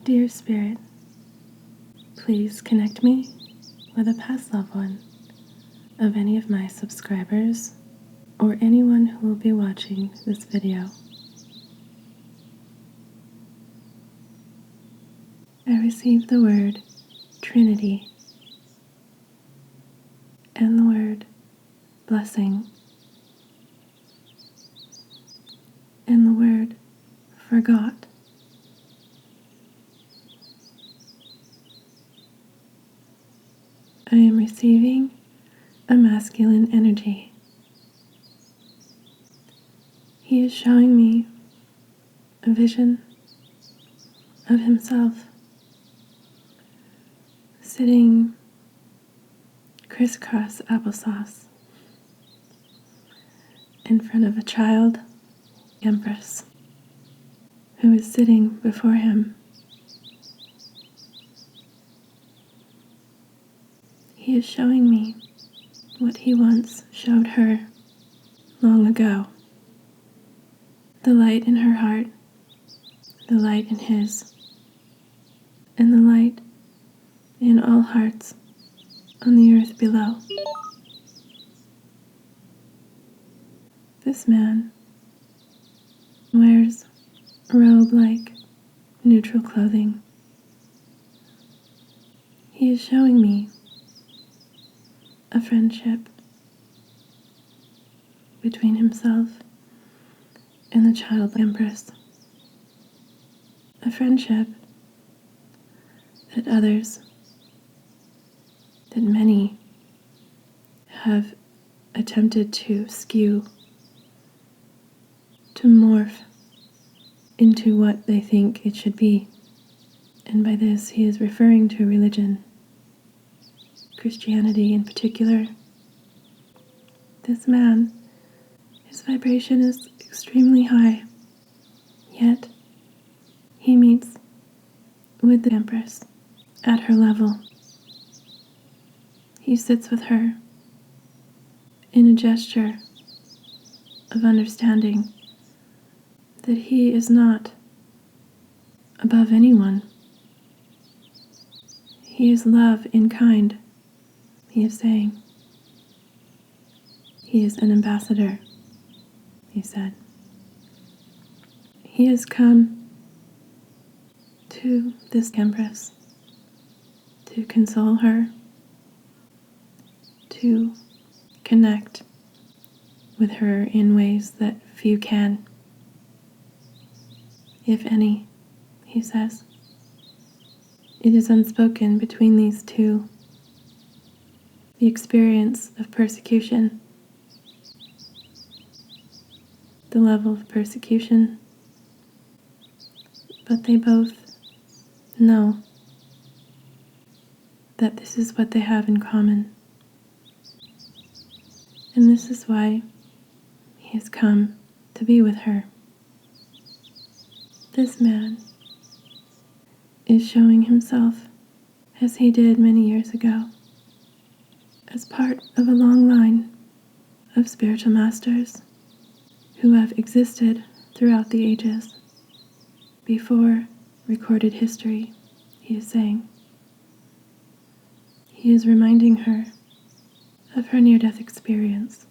Dear Spirit, please connect me with a past loved one of any of my subscribers or anyone who will be watching this video. I receive the word Trinity and the word blessing and the word forgot. I am receiving a masculine energy. He is showing me a vision of himself sitting crisscross applesauce in front of a Child Empress who is sitting before him. He is showing me what he once showed her long ago. The light in her heart, the light in his, and the light in all hearts on the earth below. This man wears robe-like neutral clothing. He is showing me a friendship between himself and the Child Empress. A friendship that many have attempted to skew, to morph into what they think it should be. And by this, he is referring to religion, Christianity in particular. This man, his vibration is extremely high, yet he meets with the Empress at her level. He sits with her in a gesture of understanding that he is not above anyone. He is love in kind, he is saying. He is an ambassador, he said. He has come to this Empress to console her, to connect with her in ways that few can, if any, he says. It is unspoken between these two, the experience of persecution, the level of persecution, but they both know that this is what they have in common. And this is why he has come to be with her. This man is showing himself, as he did many years ago, as part of a long line of spiritual masters who have existed throughout the ages, before recorded history, he is saying. He is reminding her of her near-death experience,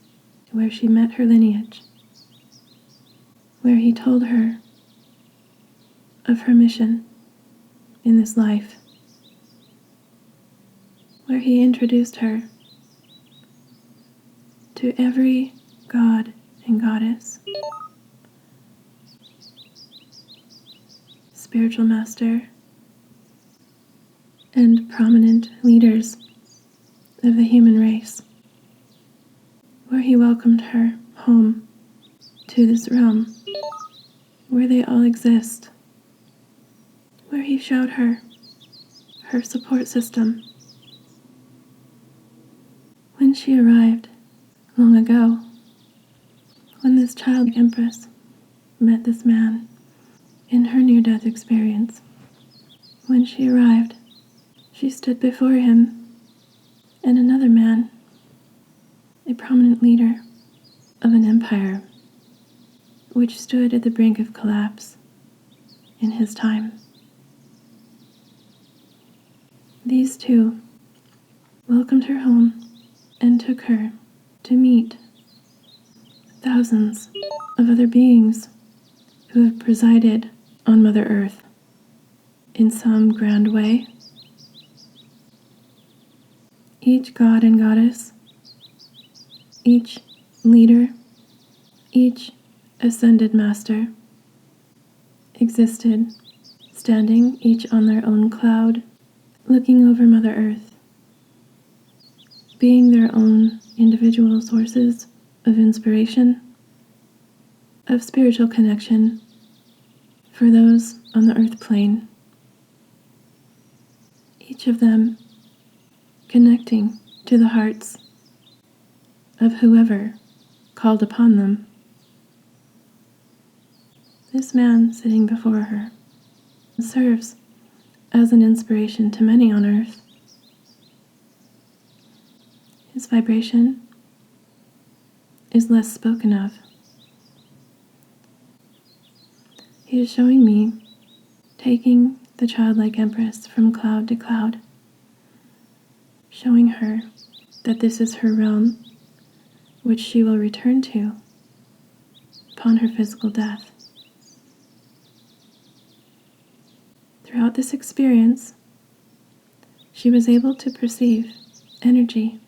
where she met her lineage, where he told her of her mission in this life, where he introduced her to every god and goddess, spiritual master, and prominent leaders of the human race, where he welcomed her home to this realm, where they all exist, where he showed her her support system. When she arrived long ago, when this Child Empress met this man in her near-death experience, when she arrived, she stood before him and another man, a prominent leader of an empire which stood at the brink of collapse in his time. These two welcomed her home and took her to meet thousands of other beings who have presided on Mother Earth in some grand way. Each god and goddess, each leader, each ascended master existed, standing each on their own cloud, looking over Mother Earth, being their own individual sources of inspiration, of spiritual connection for those on the earth plane. Each of them connecting to the hearts of whoever called upon them. This man sitting before her serves as an inspiration to many on earth. His vibration is less spoken of. He is showing me taking the childlike Empress from cloud to cloud, showing her that this is her realm, which she will return to upon her physical death. Throughout this experience, she was able to perceive energy,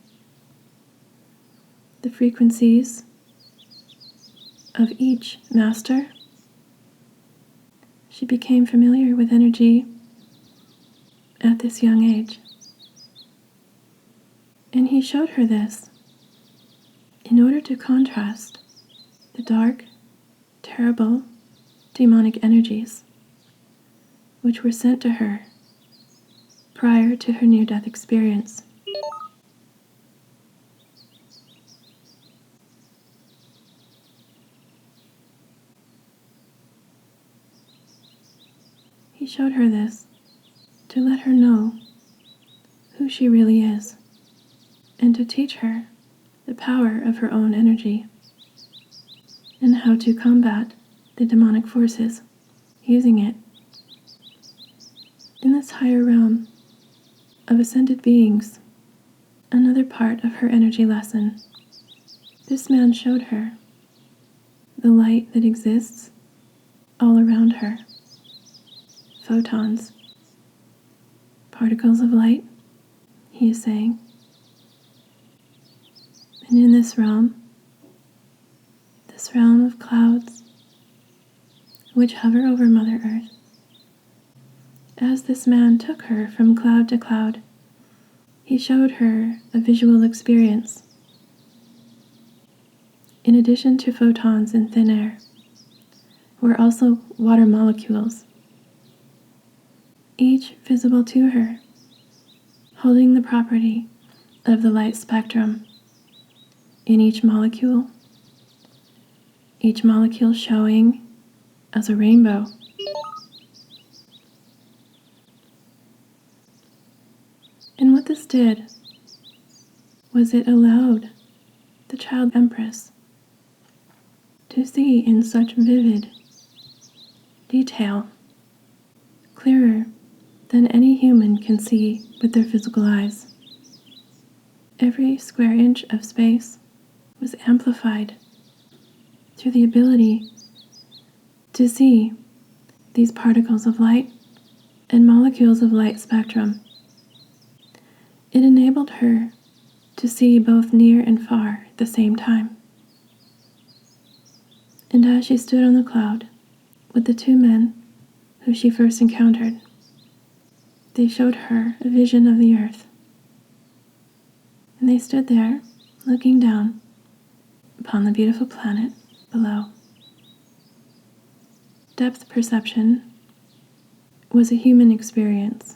the frequencies of each master. She became familiar with energy at this young age. And he showed her this in order to contrast the dark, terrible, demonic energies which were sent to her prior to her near-death experience. He showed her this to let her know who she really is and to teach her the power of her own energy and how to combat the demonic forces using it. In this higher realm of ascended beings, another part of her energy lesson, this man showed her the light that exists all around her. Photons, particles of light, he is saying. And in this realm of clouds which hover over Mother Earth, as this man took her from cloud to cloud, he showed her a visual experience. In addition to photons in thin air, were also water molecules, each visible to her, holding the property of the light spectrum in each molecule showing as a rainbow. And what this did was it allowed the Child Empress to see in such vivid detail, clearer than any human can see with their physical eyes. Every square inch of space was amplified through the ability to see these particles of light and molecules of light spectrum. It enabled her to see both near and far at the same time. And as she stood on the cloud with the two men who she first encountered, they showed her a vision of the earth. And they stood there, looking down upon the beautiful planet below. Depth perception was a human experience.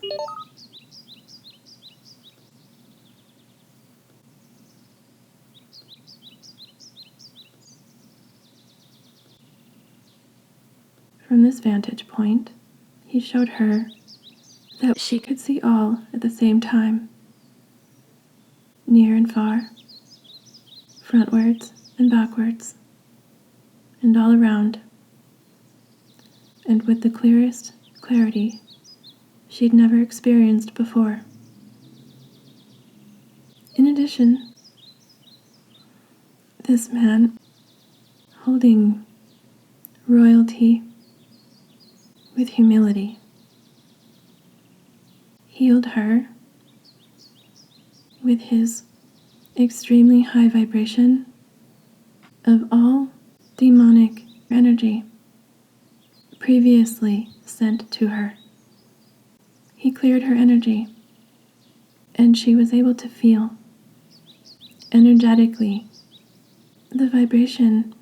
From this vantage point, he showed her that she could see all at the same time, near and far, frontwards and backwards, and all around, and with the clearest clarity she'd never experienced before. In addition, this man, holding royalty with humility, healed her with his extremely high vibration of all demonic energy previously sent to her. He cleared her energy, and she was able to feel energetically the vibration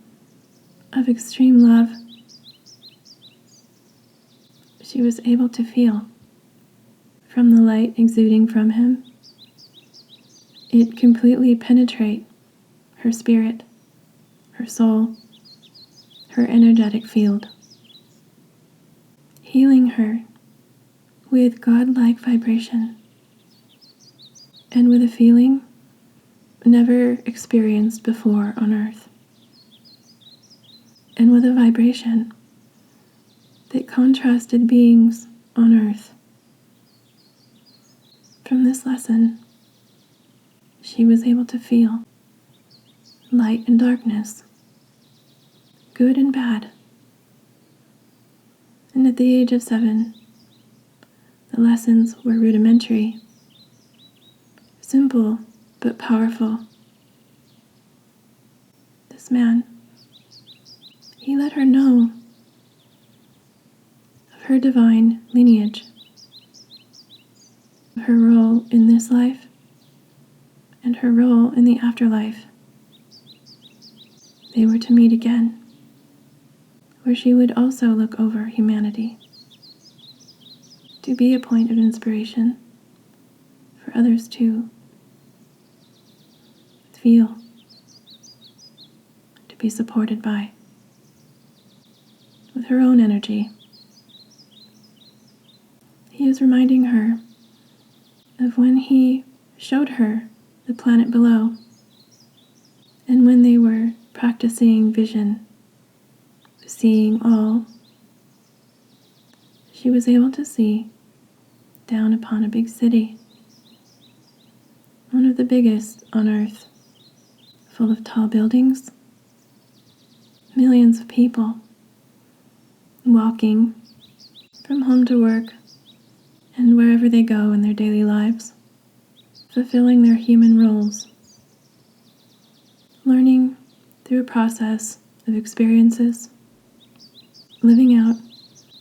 of extreme love. She was able to feel from the light exuding from him, it completely penetrate her spirit, her soul, her energetic field, healing her with godlike vibration and with a feeling never experienced before on earth, and with a vibration that contrasted beings on earth. From this lesson, she was able to feel light and darkness, good and bad. And at the age of 7, the lessons were rudimentary, simple but powerful. This man, he let her know of her divine lineage, her role in this life, and her role in the afterlife. They were to meet again, where she would also look over humanity, to be a point of inspiration for others to feel, to be supported by, with her own energy. He is reminding her of when he showed her the planet below, and when they were practicing vision, seeing all, she was able to see down upon a big city, one of the biggest on earth, full of tall buildings, millions of people walking from home to work and wherever they go in their daily lives, fulfilling their human roles, learning through a process of experiences, living out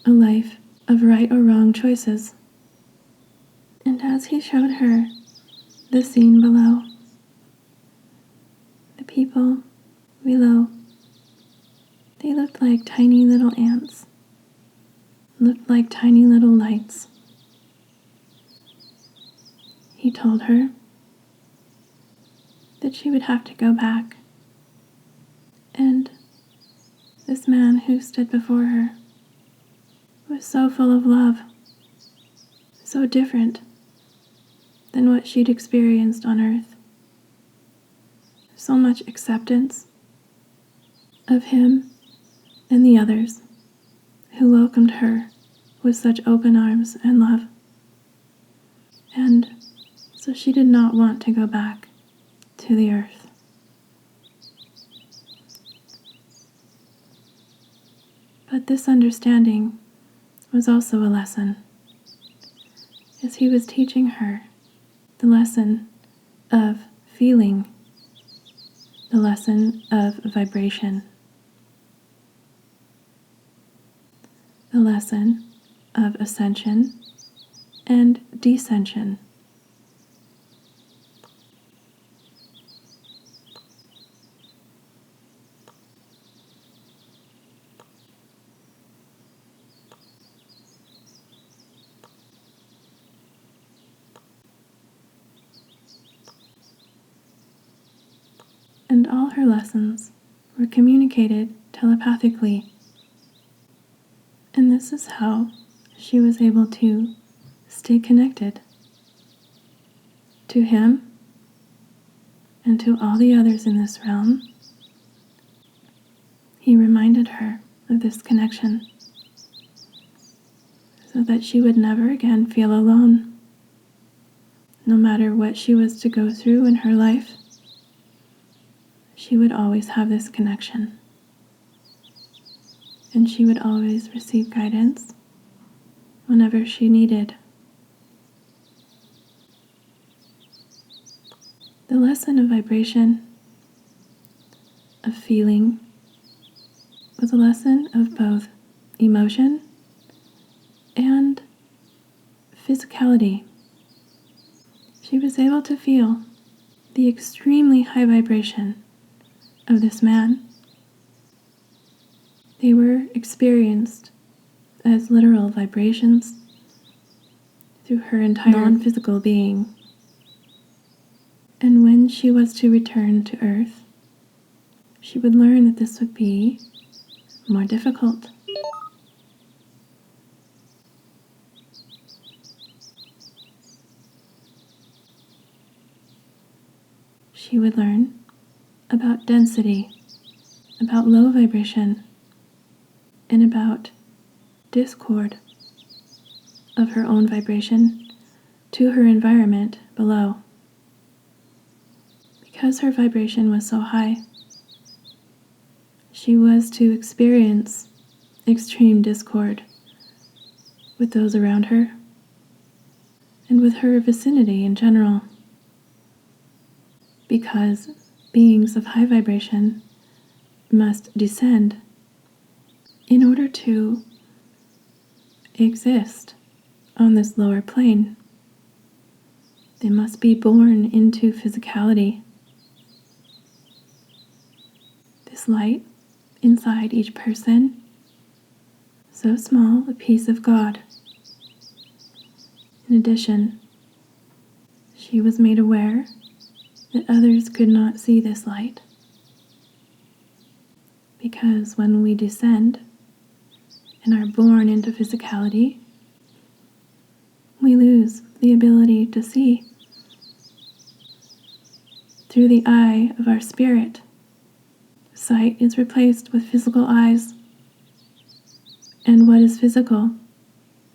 a life of right or wrong choices. And as he showed her the scene below, the people below, they looked like tiny little ants, looked like tiny little lights. He told her that she would have to go back, and this man who stood before her was so full of love, so different than what she'd experienced on earth. So much acceptance of him and the others who welcomed her with such open arms and love. And so she did not want to go back to the earth. But this understanding was also a lesson, as he was teaching her the lesson of feeling, the lesson of vibration, the lesson of ascension and descension. And all her lessons were communicated telepathically. And this is how she was able to stay connected to him and to all the others in this realm. He reminded her of this connection so that she would never again feel alone, no matter what she was to go through in her life, she would always have this connection. And she would always receive guidance whenever she needed. The lesson of vibration, of feeling, was a lesson of both emotion and physicality. She was able to feel the extremely high vibration of this man. They were experienced as literal vibrations through her entire non-physical being. And when she was to return to Earth, she would learn that this would be more difficult. She would learn about density, about low vibration, and about discord of her own vibration to her environment below. Because her vibration was so high, she was to experience extreme discord with those around her and with her vicinity in general. Because beings of high vibration must descend in order to exist on this lower plane. They must be born into physicality. This light inside each person, so small, a piece of God. In addition, she was made aware that others could not see this light, because when we descend and are born into physicality, we lose the ability to see through the eye of our spirit. Sight is replaced with physical eyes, and what is physical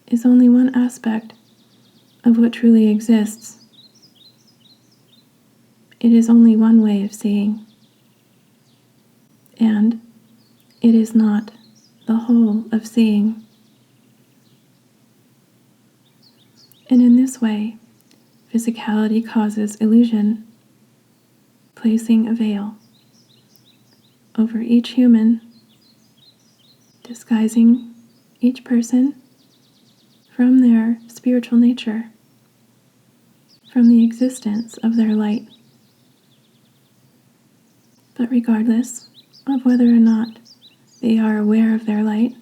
is only one aspect of what truly exists. It is only one way of seeing, and it is not the whole of seeing. And in this way, physicality causes illusion, placing a veil over each human, disguising each person from their spiritual nature, from the existence of their light. But regardless of whether or not they are aware of their light,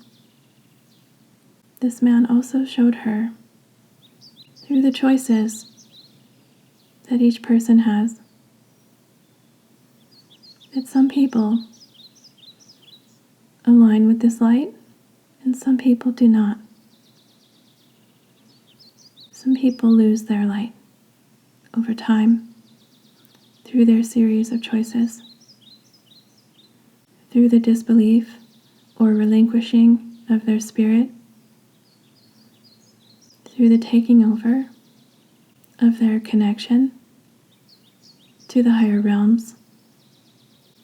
this man also showed her, through the choices that each person has, that some people align with this light and some people do not. Some people lose their light over time through their series of choices, through the disbelief or relinquishing of their spirit, through the taking over of their connection to the higher realms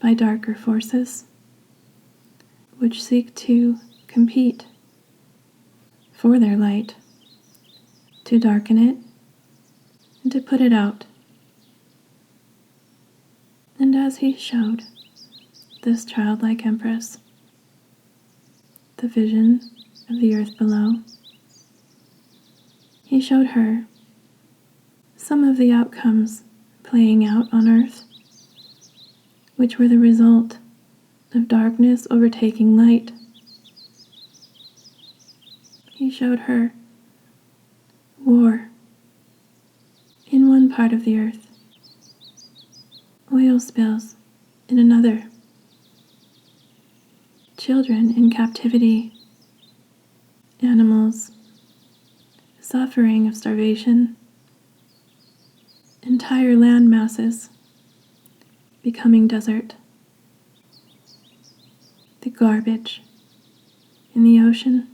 by darker forces, which seek to compete for their light, to darken it and to put it out. And as he showed this childlike empress the vision of the earth below, he showed her some of the outcomes playing out on earth, which were the result of darkness overtaking light. He showed her war in one part of the earth, oil spills in another, children in captivity, animals suffering of starvation, entire land masses becoming desert, the garbage in the ocean,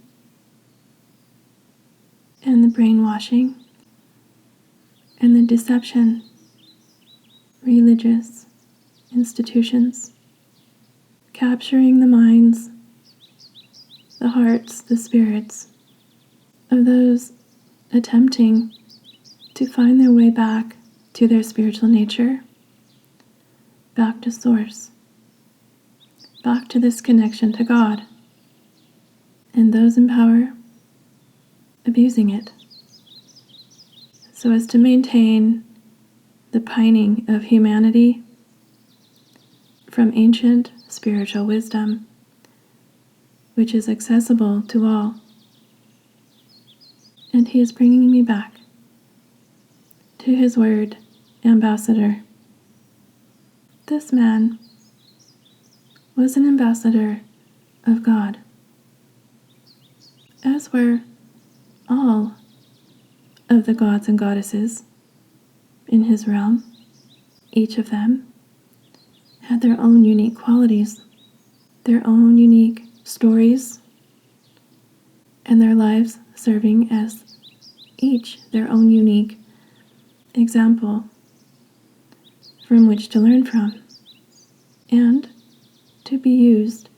and the brainwashing and the deception, religious institutions, capturing the minds, the hearts, the spirits of those attempting to find their way back to their spiritual nature, back to Source, back to this connection to God, and those in power abusing it so as to maintain the pining of humanity from ancient spiritual wisdom, which is accessible to all. And he is bringing me back to his word, ambassador. This man was an ambassador of God, as were all of the gods and goddesses in his realm. Each of them had their own unique qualities, their own unique stories, and their lives serving as each their own unique example from which to learn from and to be used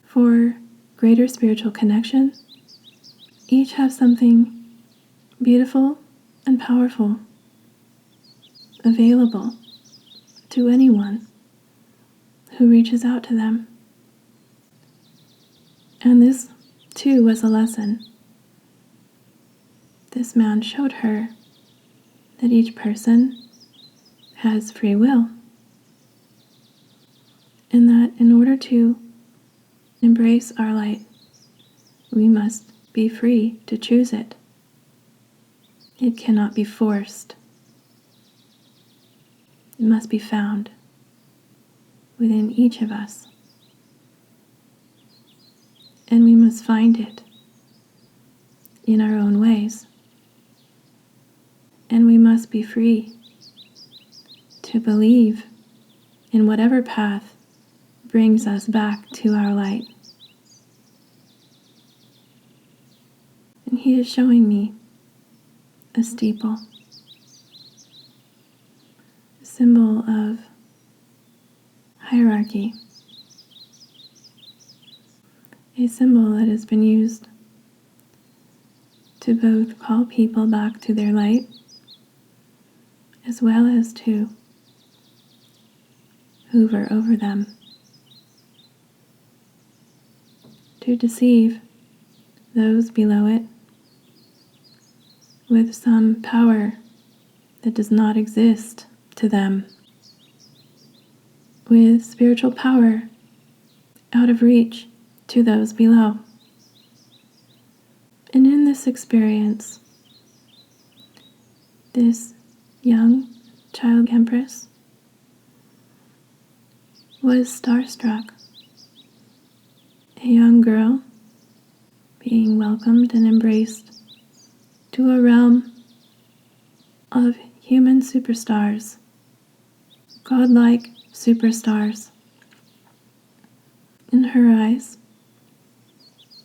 for greater spiritual connection. Each have something beautiful and powerful available to anyone who reaches out to them. And this too was a lesson. This man showed her that each person has free will, and that in order to embrace our light, we must be free to choose it. It cannot be forced. It must be found within each of us. And we must find it in our own ways. And we must be free to believe in whatever path brings us back to our light. And he is showing me a steeple, a symbol of hierarchy, a symbol that has been used to both call people back to their light as well as to hover over them, to deceive those below it with some power that does not exist to them, with spiritual power out of reach to those below. And in this experience, this young Child Empress was starstruck. A young girl being welcomed and embraced to a realm of human superstars, godlike superstars. In her eyes,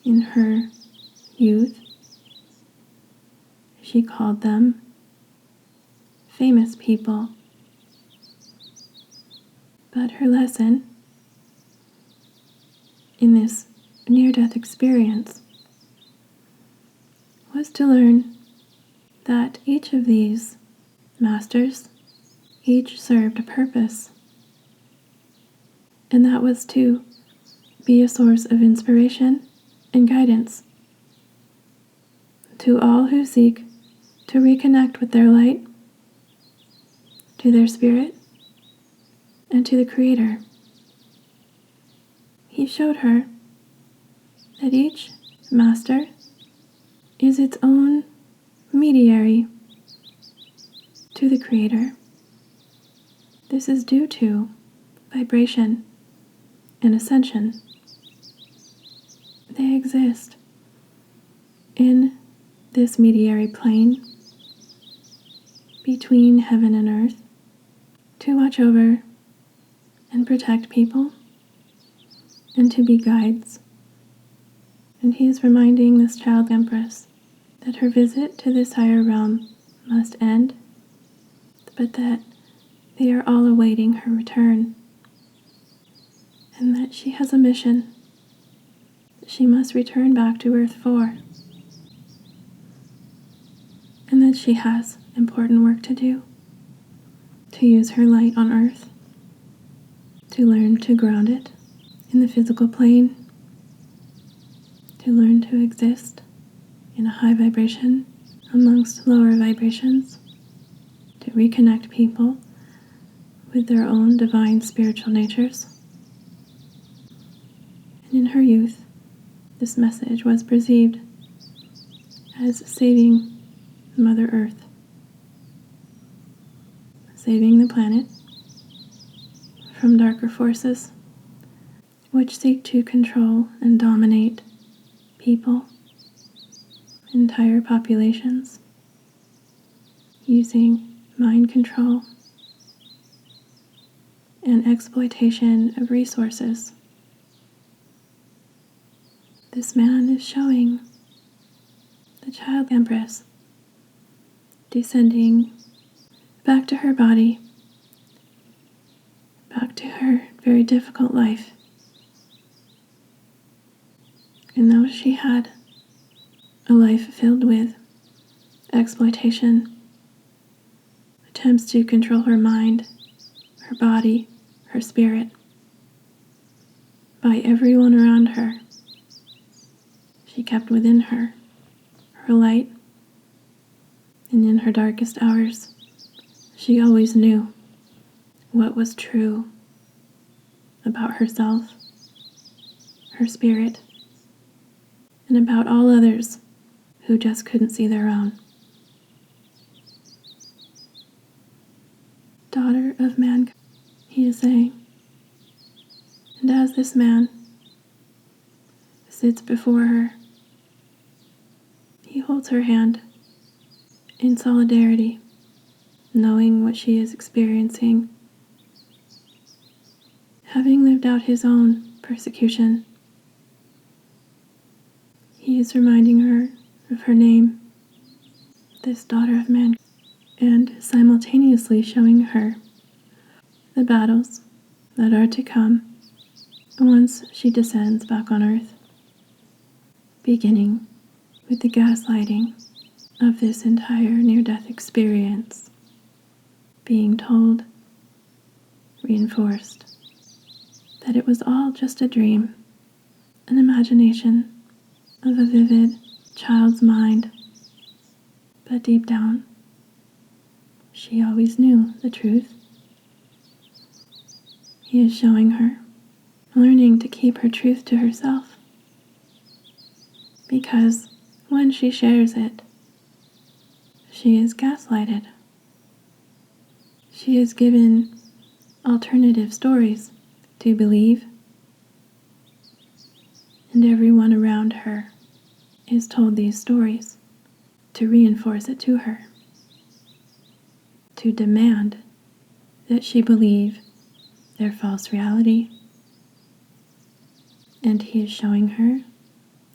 in her youth, she called them famous people. But her lesson in this near-death experience was to learn that each of these masters, each served a purpose, and that was to be a source of inspiration and guidance to all who seek to reconnect with their light, to their spirit, and to the Creator. He showed her that each master is its own mediary to the Creator. This is due to vibration and ascension. They exist in this mediary plane between heaven and earth to watch over and protect people and to be guides. And he is reminding this Child Empress that her visit to this higher realm must end but that they are all awaiting her return, and that she has a mission she must return back to Earth for, and that she has important work to do, to use her light on Earth, to learn to ground it in the physical plane, to learn to exist in a high vibration amongst lower vibrations, to reconnect people with their own divine spiritual natures. And in her youth, this message was perceived as saving Mother Earth, saving the planet from darker forces which seek to control and dominate people, entire populations, using mind control and exploitation of resources. This man is showing the Child Empress descending back to her body, back to her very difficult life. And though she had a life filled with exploitation, attempts to control her mind, her body, her spirit, by everyone around her, she kept within her her light, and in her darkest hours, she always knew what was true about herself, her spirit, and about all others who just couldn't see their own. Daughter of mankind, he is saying. And as this man sits before her, he holds her hand in solidarity, knowing what she is experiencing, having lived out his own persecution. He is reminding her of her name, this daughter of man, and simultaneously showing her the battles that are to come once she descends back on Earth, beginning with the gaslighting of this entire near-death experience, being told, reinforced, that it was all just a dream, an imagination of a vivid child's mind. But deep down, she always knew the truth. He is showing her, learning to keep her truth to herself, because when she shares it, she is gaslighted. She is given alternative stories to believe, and everyone around her is told these stories to reinforce it to her, to demand that she believe their false reality. And he is showing her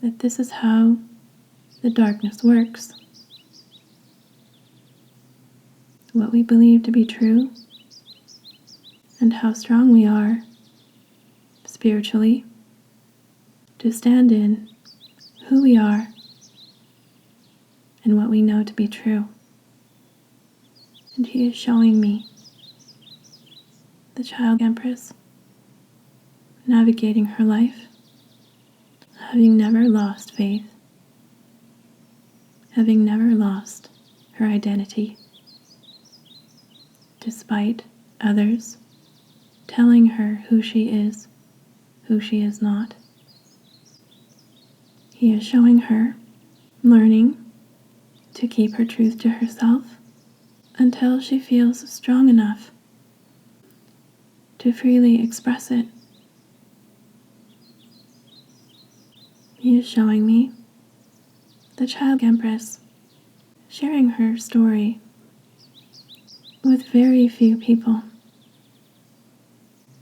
that this is how the darkness works. What we believe to be true, and how strong we are spiritually to stand in who we are and what we know to be true. And he is showing me the Child Empress navigating her life, having never lost faith, having never lost her identity, despite others telling her who she is not. He is showing her, learning to keep her truth to herself until she feels strong enough to freely express it. He is showing me the Child Empress sharing her story with very few people.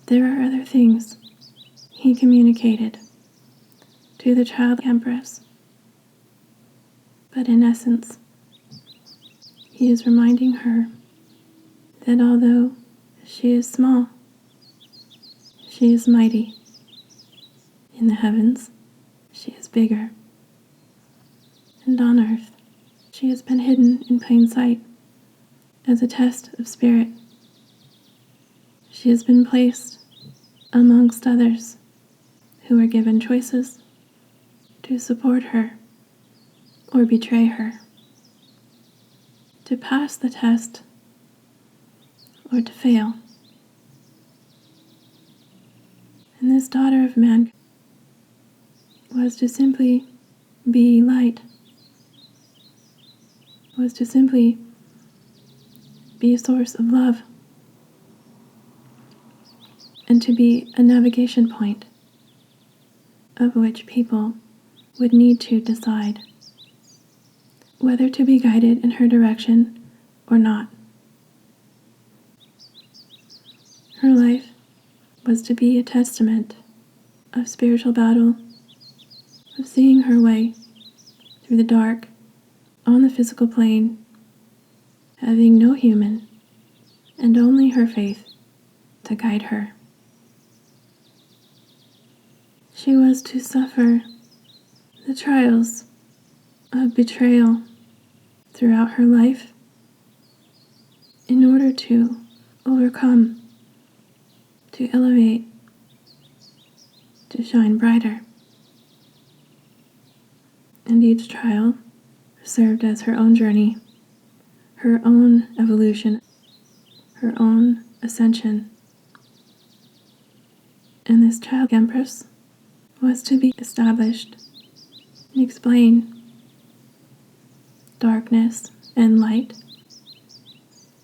There are other things he communicated to the Child Empress, but in essence, he is reminding her that although she is small, she is mighty. In the heavens, she is bigger. And on earth, she has been hidden in plain sight as a test of spirit. She has been placed amongst others who are given choices to support her or betray her, to pass the test or to fail. And this daughter of man was to simply be light, was to simply be a source of love, and to be a navigation point of which people would need to decide whether to be guided in her direction or not. Her life was to be a testament of spiritual battle, of seeing her way through the dark on the physical plane, having no human and only her faith to guide her. She was to suffer the trials of betrayal throughout her life in order to overcome, to elevate, to shine brighter. And each trial served as her own journey, her own evolution, her own ascension. And this Child Empress was to be established and explain darkness and light,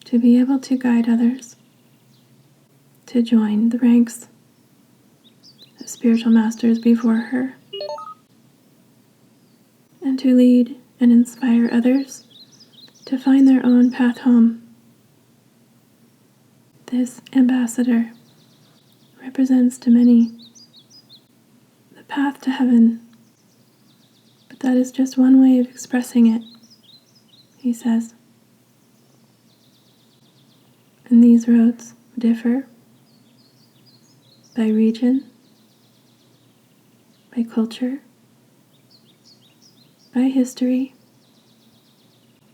to be able to guide others, to join the ranks of spiritual masters before her, and to lead and inspire others to find their own path home. This ambassador represents to many the path to heaven, but that is just one way of expressing it, he says. And these roads differ by region, by culture, by history,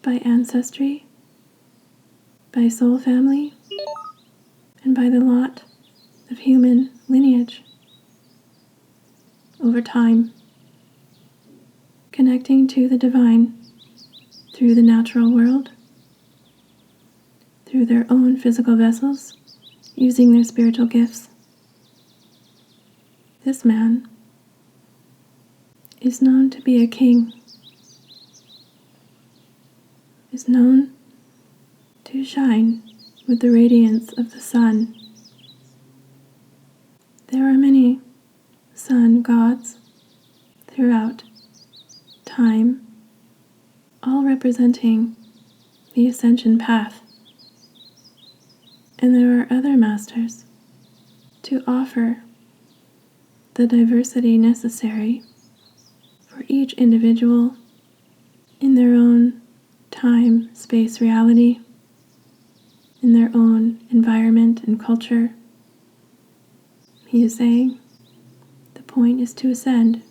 by ancestry, by soul family, and by the lot of human lineage. Over time, connecting to the divine through the natural world, through their own physical vessels, using their spiritual gifts. This man is known to be a king, is known to shine with the radiance of the sun. There are many sun gods throughout time, all representing the ascension path. And there are other masters to offer the diversity necessary for each individual in their own time, space, reality, in their own environment and culture. He is saying the point is to ascend,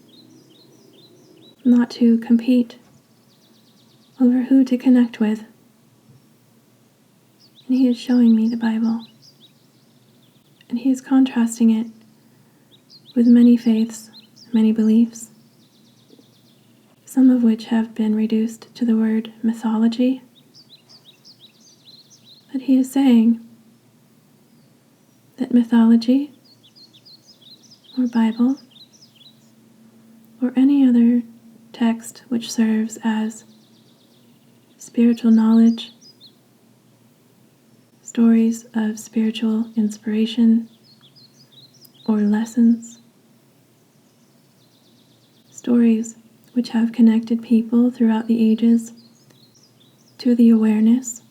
not to compete over who to connect with. And he is showing me the Bible, and he is contrasting it with many faiths, many beliefs, some of which have been reduced to the word mythology. But he is saying that mythology, or Bible, or any other text which serves as spiritual knowledge, stories of spiritual inspiration or lessons, stories which have connected people throughout the ages to the awareness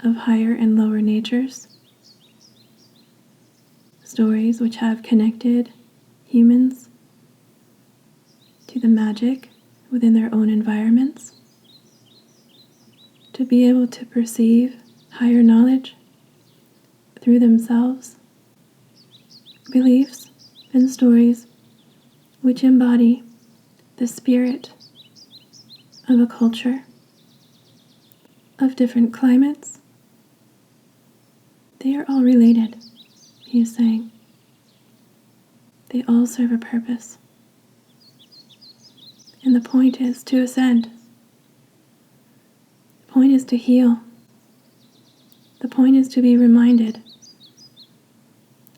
of higher and lower natures, stories which have connected humans to the magic within their own environments, to be able to perceive higher knowledge through themselves, beliefs and stories which embody the spirit of a culture, of different climates. They are all related, he is saying. They all serve a purpose. And the point is to ascend. The point is to heal. The point is to be reminded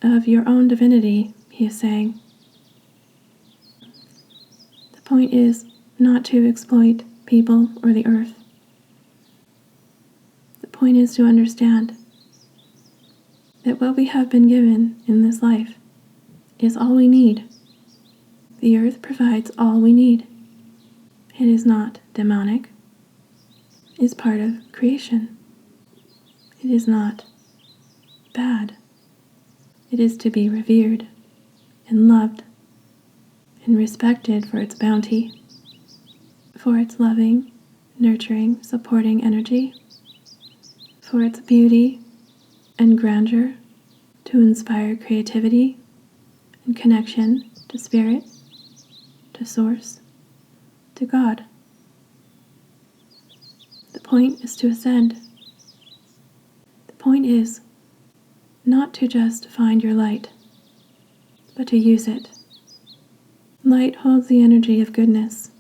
of your own divinity, he is saying. The point is not to exploit people or the earth. The point is to understand that what we have been given in this life is all we need. The earth provides all we need. It is not demonic. It is part of creation. It is not bad. It is to be revered and loved and respected for its bounty, for its loving, nurturing, supporting energy, for its beauty and grandeur, to inspire creativity and connection to spirit, to source, to God. The point is to ascend. The point is not to just find your light, but to use it. Light holds the energy of goodness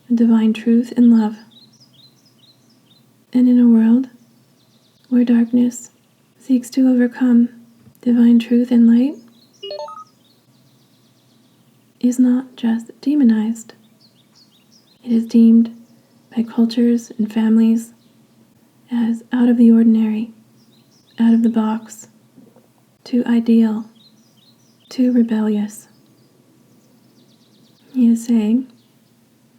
and divine truth and love. And in a world where darkness seeks to overcome divine truth and light, is not just demonized. It is deemed by cultures and families as out of the ordinary, out of the box, too ideal, too rebellious. He is saying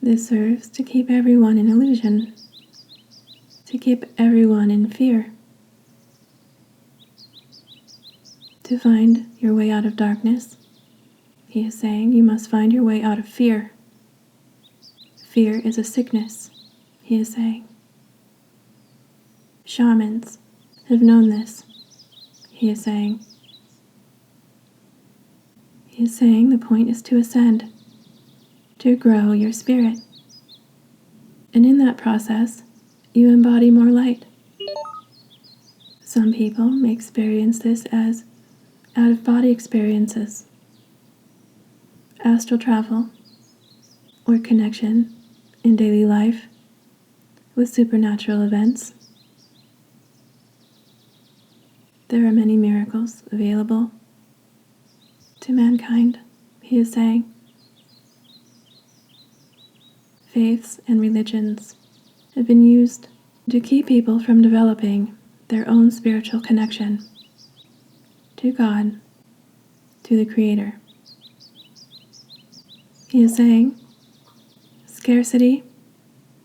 this serves to keep everyone in illusion, to keep everyone in fear. To find your way out of darkness, he is saying you must find your way out of fear. Fear is a sickness, he is saying. Shamans have known this, he is saying. He is saying the point is to ascend, to grow your spirit. And in that process, you embody more light. Some people may experience this as out-of-body experiences, astral travel, or connection in daily life with supernatural events. There are many miracles available to mankind, he is saying. Faiths and religions have been used to keep people from developing their own spiritual connection to God, to the Creator. He is saying scarcity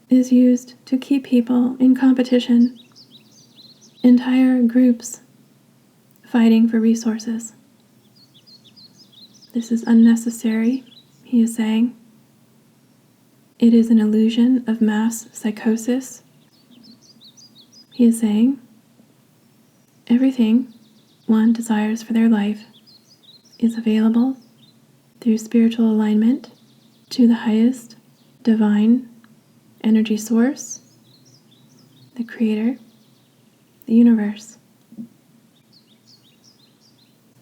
is used to keep people in competition, entire groups fighting for resources. This is unnecessary, he is saying. It is an illusion of mass psychosis. He is saying everything one desires for their life is available through spiritual alignment to the highest divine energy source, the Creator, the universe.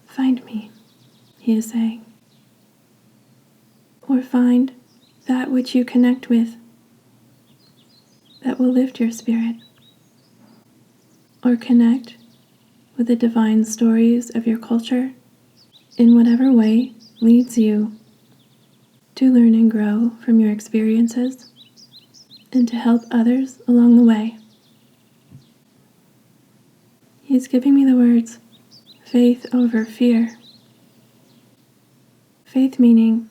Find me, he is saying, or find that which you connect with that will lift your spirit, or connect with the divine stories of your culture in whatever way leads you to learn and grow from your experiences and to help others along the way. He's giving me the words, faith over fear. Faith meaning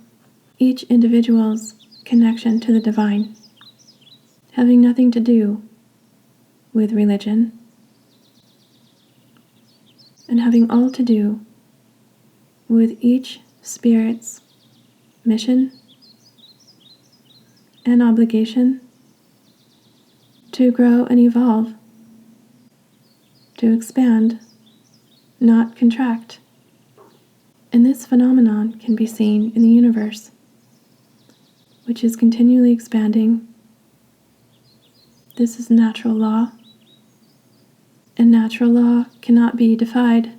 each individual's connection to the divine, having nothing to do with religion, and having all to do with each spirit's mission and obligation to grow and evolve to expand, not contract. And this phenomenon can be seen in the universe, which is continually expanding. This is natural law, and natural law cannot be defied.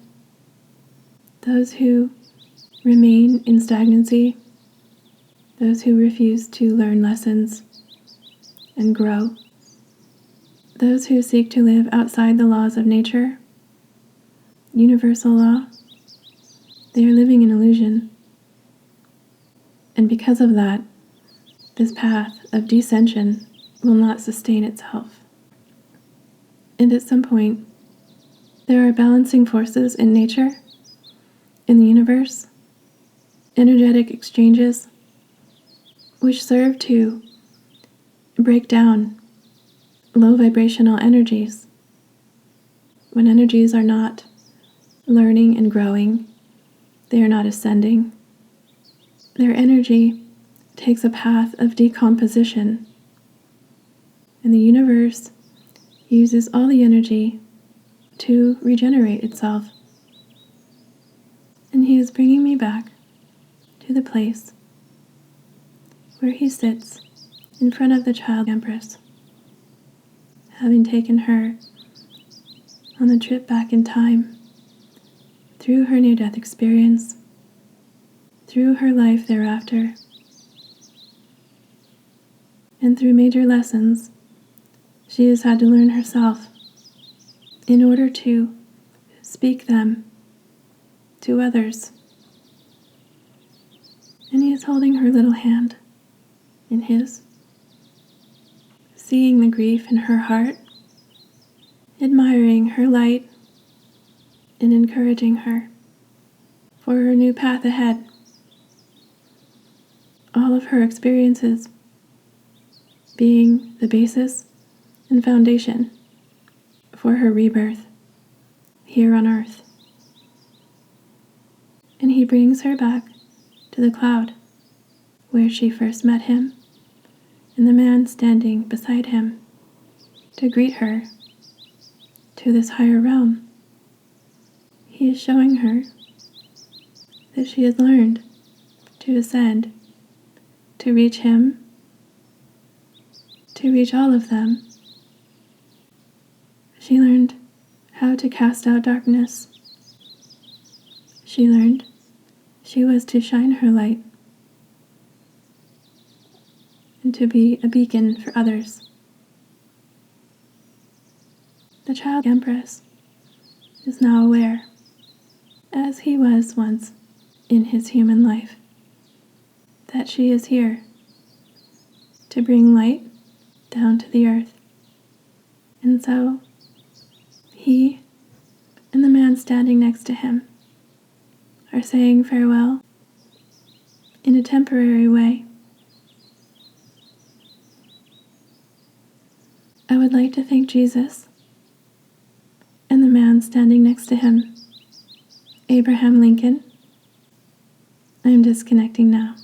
Those who remain in stagnancy, those who refuse to learn lessons and grow, those who seek to live outside the laws of nature, universal law, they are living in illusion. And because of that, this path of descension will not sustain itself. And at some point, there are balancing forces in nature, in the universe, energetic exchanges, which serve to break down low vibrational energies. When energies are not learning and growing, they are not ascending. Their energy takes a path of decomposition, and the universe uses all the energy to regenerate itself. And he is bringing me back to the place where he sits in front of the Child Empress, having taken her on the trip back in time, through her near-death experience, through her life thereafter, and through major lessons she has had to learn herself in order to speak them to others. And he is holding her little hand in his, seeing the grief in her heart, admiring her light, and encouraging her for her new path ahead. All of her experiences being the basis and foundation for her rebirth here on earth. And he brings her back to the cloud where she first met him, and the man standing beside him to greet her to this higher realm. He is showing her that she has learned to ascend, to reach him, to reach all of them. She learned how to cast out darkness. She learned she was to shine her light and to be a beacon for others. The Child Empress is now aware, as he was once in his human life, that she is here to bring light down to the earth. And so he and the man standing next to him are saying farewell in a temporary way. I would like to thank Jesus and the man standing next to him, Abraham Lincoln. I am disconnecting now.